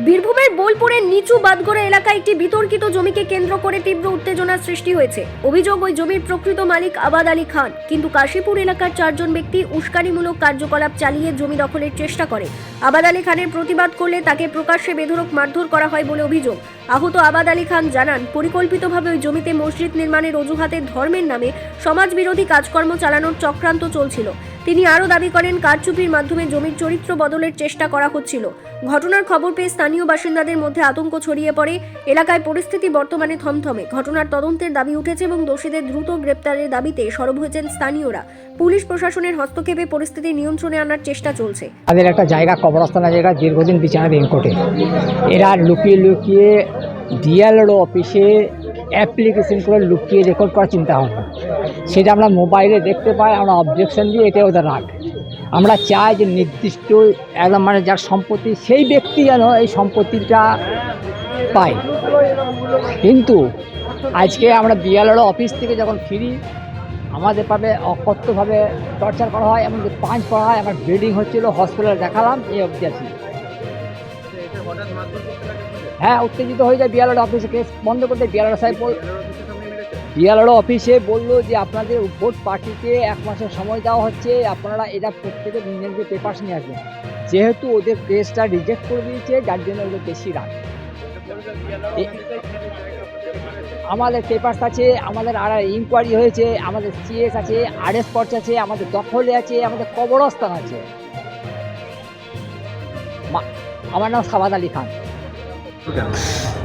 বীরভূমের বোলপুরের নিচু বাদগড়া এলাকায় একটি বিতর্কিত জমিকে কেন্দ্র করে তীব্র উত্তেজনার সৃষ্টি হয়েছে। অভিযোগ, ওই জমির প্রকৃত মালিক আবাদ আলী খান, কিন্তু কাশীপুর এলাকার 4 জন ব্যক্তি উস্কানিমূলক কার্যকলাপ চালিয়ে জমি দখলের চেষ্টা করে। আবাদ আলী খানের প্রতিবাদ করলে তাকে প্রকাশ্যে বেধড়ক মারধর করা হয় বলে অভিযোগ। আহত আবাদ আলী খান জানান, পরিকল্পিতভাবে ওই জমিতে মসজিদ নির্মাণের অজুহাতে ধর্মের নামে সমাজবিরোধী কাজকর্ম চালানোর চক্রান্ত চলছিল। তিনি আরও দাবি করেন, কারচুপির মাধ্যমে জমির চরিত্র বদলের চেষ্টা করা হচ্ছিল। ঘটনার খবর পেয়ে স্থানীয় বাসিন্দাদের মধ্যে আতঙ্ক ছড়িয়ে পড়ে। এলাকায় পরিস্থিতি বর্তমানে থমথমে। ঘটনার তদন্তের দাবি উঠেছে এবং দোষীদের দ্রুত গ্রেপ্তারের দাবিতে সরব হয়েছেন স্থানীয়রা। পুলিশ প্রশাসনের হস্তক্ষেপে পরিস্থিতি নিয়ন্ত্রণে আনার চেষ্টা চলছে। তাদের একটা জায়গা, কবরস্থানের জায়গা, দীর্ঘদিন বিচারাধীন কোর্টে। এরা লুকিয়ে লুকিয়ে ডিএলআরও অফিসে অ্যাপ্লিকেশন করে লুকিয়ে রেকর্ড করার চিন্তা ভাবনা, সেটা আমরা মোবাইলে দেখতে পাই। আমরা অবজেকশন দিই, এটা ওদের রাগ। আমরা চাই যে নির্দিষ্ট একদম মানে যার সম্পত্তি সেই ব্যক্তি যেন এই সম্পত্তিটা পায়। কিন্তু আজকে আমরা ডিএলআরও অফিস থেকে যখন ফিরি, আমাদের পাবে অকথ্যভাবে টর্চার করা হয়, এমনকি পাঁচ করা হয়। আমার ব্লিডিং হচ্ছিল, হসপিটালে দেখালাম, এই অবধি আছি। হ্যাঁ, উত্তেজিত হয়ে যায়। ডিএলআরও অফিসে কেস বন্ধ করতে ডিএলআরও অফিসে বললো যে আপনাদের ভোট পার্টিকে 1 মাসের সময় দেওয়া হচ্ছে, আপনারা এটা প্রত্যেকে নিজেদের পেপার্স নিয়ে আসবেন। যেহেতু ওদের কেসটা রিজেক্ট করে দিয়েছে, যার জন্য ওদের বেশি রাগ। আমাদের পেপার্স আছে, আমাদের আর ইনকোয়ারি হয়েছে, আমাদের সিএস আছে, আরএস পর্চ আছে, আমাদের দখলে আছে, আমাদের কবরস্থান আছে। আমার নাম আবাদ আলী খান।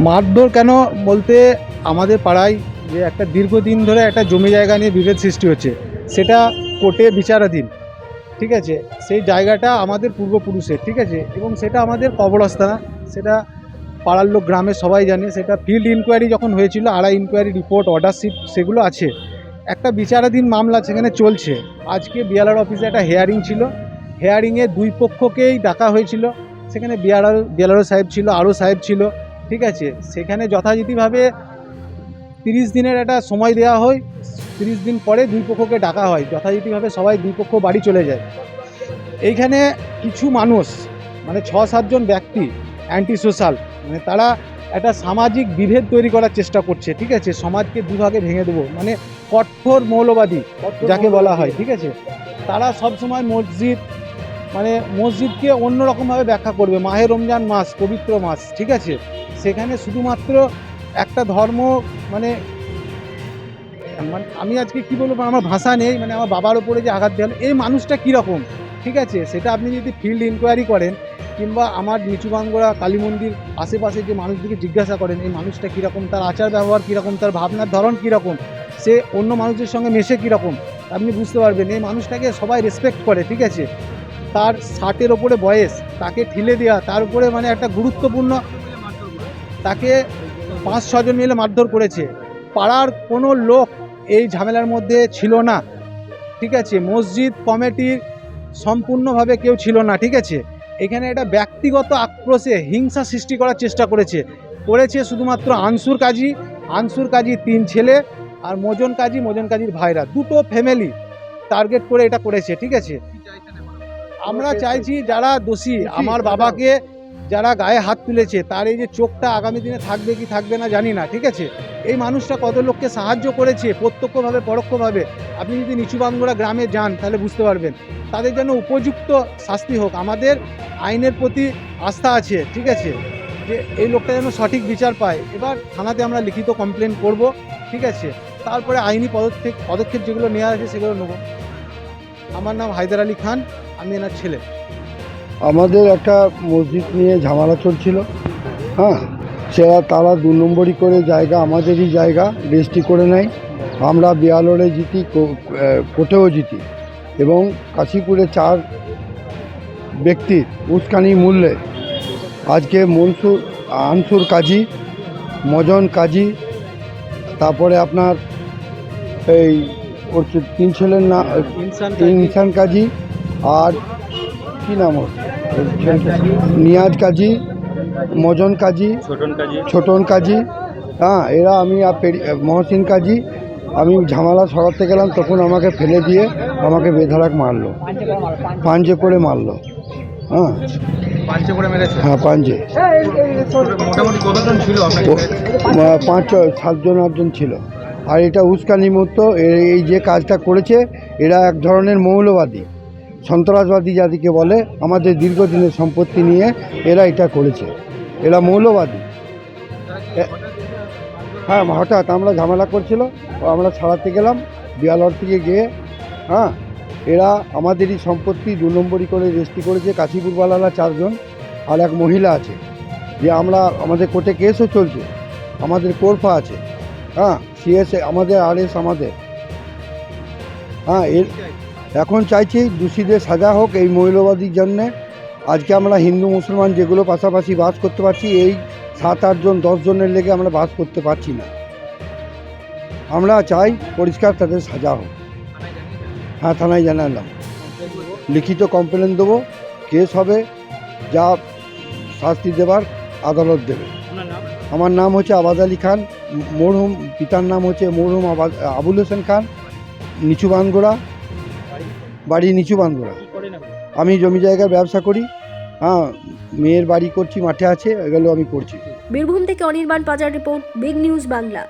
মারধর কেন বলতে, আমাদের পাড়ায় যে একটা দীর্ঘদিন ধরে একটা জমি জায়গা নিয়ে বিভেদ সৃষ্টি হচ্ছে, সেটা কোর্টে বিচারাধীন, ঠিক আছে। সেই জায়গাটা আমাদের পূর্বপুরুষের, ঠিক আছে, এবং সেটা আমাদের কবরস্থান। সেটা পাড়ার লোক, গ্রামের সবাই জানে। সেটা ফিল্ড ইনকোয়ারি যখন হয়েছিল, আড়াই ইনকোয়ারি রিপোর্ট, অর্ডার শিট, সেগুলো আছে। একটা বিচারাধীন মামলা সেখানে চলছে। আজকে বিএলআর অফিসে একটা হেয়ারিং ছিল। হেয়ারিংয়ে 2 পক্ষকেই ডাকা হয়েছিল। সেখানে বিএলআরও সাহেব ছিল, আরও সাহেব ছিল, ঠিক আছে। সেখানে যথাযথভাবে 30 দিনের একটা সময় দেওয়া হয়। 30 দিন পরে 2 পক্ষকে ডাকা হয়, যথাযথভাবে সবাই 2 পক্ষ বাড়ি চলে যায়। এইখানে কিছু মানুষ, মানে 6-7 জন ব্যক্তি অ্যান্টি সোশ্যাল, মানে তারা একটা সামাজিক বিভেদ তৈরি করার চেষ্টা করছে, ঠিক আছে। সমাজকে দুভাগে ভেঙে দেবো, মানে কঠোর মৌলবাদী যাকে বলা হয়, ঠিক আছে। তারা সব সময় মসজিদকে অন্যরকমভাবে ব্যাখ্যা করবে। মাহে রমজান মাস, পবিত্র মাস, ঠিক আছে। সেখানে শুধুমাত্র একটা ধর্ম, মানে আমি আজকে কি বলবো, আমার ভাষা নেই। মানে আমার বাবার ওপরে যে আঘাত দেওয়া, এই মানুষটা কীরকম, ঠিক আছে, সেটা আপনি যদি ফিল্ড ইনকোয়ারি করেন, কিংবা আমার নিচু বাঙ্গড়া কালী মন্দির আশেপাশে যে মানুষদেরকে জিজ্ঞাসা করেন, এই মানুষটা কীরকম, তার আচার ব্যবহার কীরকম, তার ভাবনার ধরন কীরকম, সে অন্য মানুষের সঙ্গে মেশে কীরকম, আপনি বুঝতে পারবেন। এই মানুষটাকে সবাই রেসপেক্ট করে, ঠিক আছে। তার 60-এর ওপরে বয়স, তাকে ঠেলে দেওয়া, তার উপরে মানে একটা গুরুত্বপূর্ণ, তাকে 5-6 জন মিলে মারধর করেছে। পাড়ার কোনো লোক এই ঝামেলার মধ্যে ছিল না, ঠিক আছে। মসজিদ কমিটির সম্পূর্ণভাবে কেউ ছিল না, ঠিক আছে। এখানে একটা ব্যক্তিগত আক্রোশে হিংসা সৃষ্টি করার চেষ্টা করেছে শুধুমাত্র আনসুর কাজী 3 ছেলে, আর মজন কাজীর ভাইরা, 2টো ফ্যামিলি টার্গেট করে এটা করেছে, ঠিক আছে। আমরা চাইছি যারা দোষী, আমার বাবাকে যারা গায়ে হাত তুলেছে, তার এই যে চোখটা আগামী দিনে থাকবে কি থাকবে না জানি না, ঠিক আছে। এই মানুষটা কত লোককে সাহায্য করেছে, প্রত্যক্ষভাবে পরোক্ষভাবে। আপনি যদি নিচু বাঙ্গুড়া গ্রামে যান তাহলে বুঝতে পারবেন। তাদের জন্য উপযুক্ত শাস্তি হোক। আমাদের আইনের প্রতি আস্থা আছে, ঠিক আছে, যে এই লোকটা যেন সঠিক বিচার পায়। এবার থানাতে আমরা লিখিত কমপ্লেন করব, ঠিক আছে। তারপরে আইনি পদক্ষেপ যেগুলো নেওয়া আছে সেগুলো নেব। আমার নাম হায়দার আলী খান, আমি এনার ছেলে। আমাদের একটা মসজিদ নিয়ে ঝামেলা চলছিল। হ্যাঁ, তারা 2 নম্বরই করে জায়গা, আমাদেরই জায়গা রেজিস্ট্রি করে নেয়। আমরা বিয়ালরে জিতি, কোর্টেও জিতি, এবং কাশীপুরে 4 ব্যক্তির উস্কানি মূল্যে আজকে আনসুর কাজী, মজন কাজী, তারপরে আপনার এই ওর 3 ছেলের নাম ইনসান কাজী, আর কি নাম ওর, নিয়াজ কাজী, মজন কাজী, ছোটন কাজী, হ্যাঁ, এরা, আমি মহসিন কাজী। আমি ঝামেলা সরাতে গেলাম, তখন আমাকে ফেলে দিয়ে আমাকে বেধড়ক মারলো, পাঞ্জে করে মারলো। হ্যাঁ, পাঞ্চে করে মেরেছে? হ্যাঁ পাঞ্জে। মোটামুটি কতজন ছিল আপনার? 5-7 8 জন ছিল। আর এটা উস্কানিমুক্ত, এই যে কাজটা করেছে এরা এক ধরনের মৌলবাদী সন্ত্রাসবাদী যাদেরকে বলে, আমাদের দীর্ঘদিনের সম্পত্তি নিয়ে এরা এটা করেছে, এরা মৌলবাদী। হ্যাঁ হঠাৎ আমরা ঝামেলা করছিল, আমরা ছাড়াতে গেলাম বিয়ালর থেকে গিয়ে। হ্যাঁ এরা আমাদেরই সম্পত্তি 2 নম্বরই করে রেজিস্ট্রি করেছে, কাশীপুরওয়ালারা 4 জন আর এক মহিলা আছে। যে আমাদের কোর্টে কেসও চলছে, আমাদের কোর্ফা আছে। হ্যাঁ সিএস আমাদের, আরএস আমাদের। হ্যাঁ এখন চাইছি দোষীদের সাজা হোক এই মৌলবাদীর জন্যে। আজকে আমরা হিন্দু মুসলমান যেগুলো পাশাপাশি বাস করতে পারছি, এই 7-8 জন 10 জনের লেগে আমরা বাস করতে পারছি না। আমরা চাই পরিষ্কার তাদের সাজা হোক। হ্যাঁ থানায় জানালাম, লিখিত কমপ্লেন দেবো, কেস হবে, যা শাস্তি দেবার আদালত দেবে। আমার নাম হচ্ছে আবাদ আলী খান, মরহুম পিতার নাম হচ্ছে মরহুম আবুল হোসেন খান, নিচু বানগোড়া, বাড়ি নিচু বানগোড়া। আমি জমি জায়গার ব্যবসা করি। হ্যাঁ মেয়ের বাড়ি করছি, মাঠে আছে, এগুলো আমি করছি। বীরভূম থেকে অনির্বাণ পাজার রিপোর্ট, বিগ নিউজ বাংলা।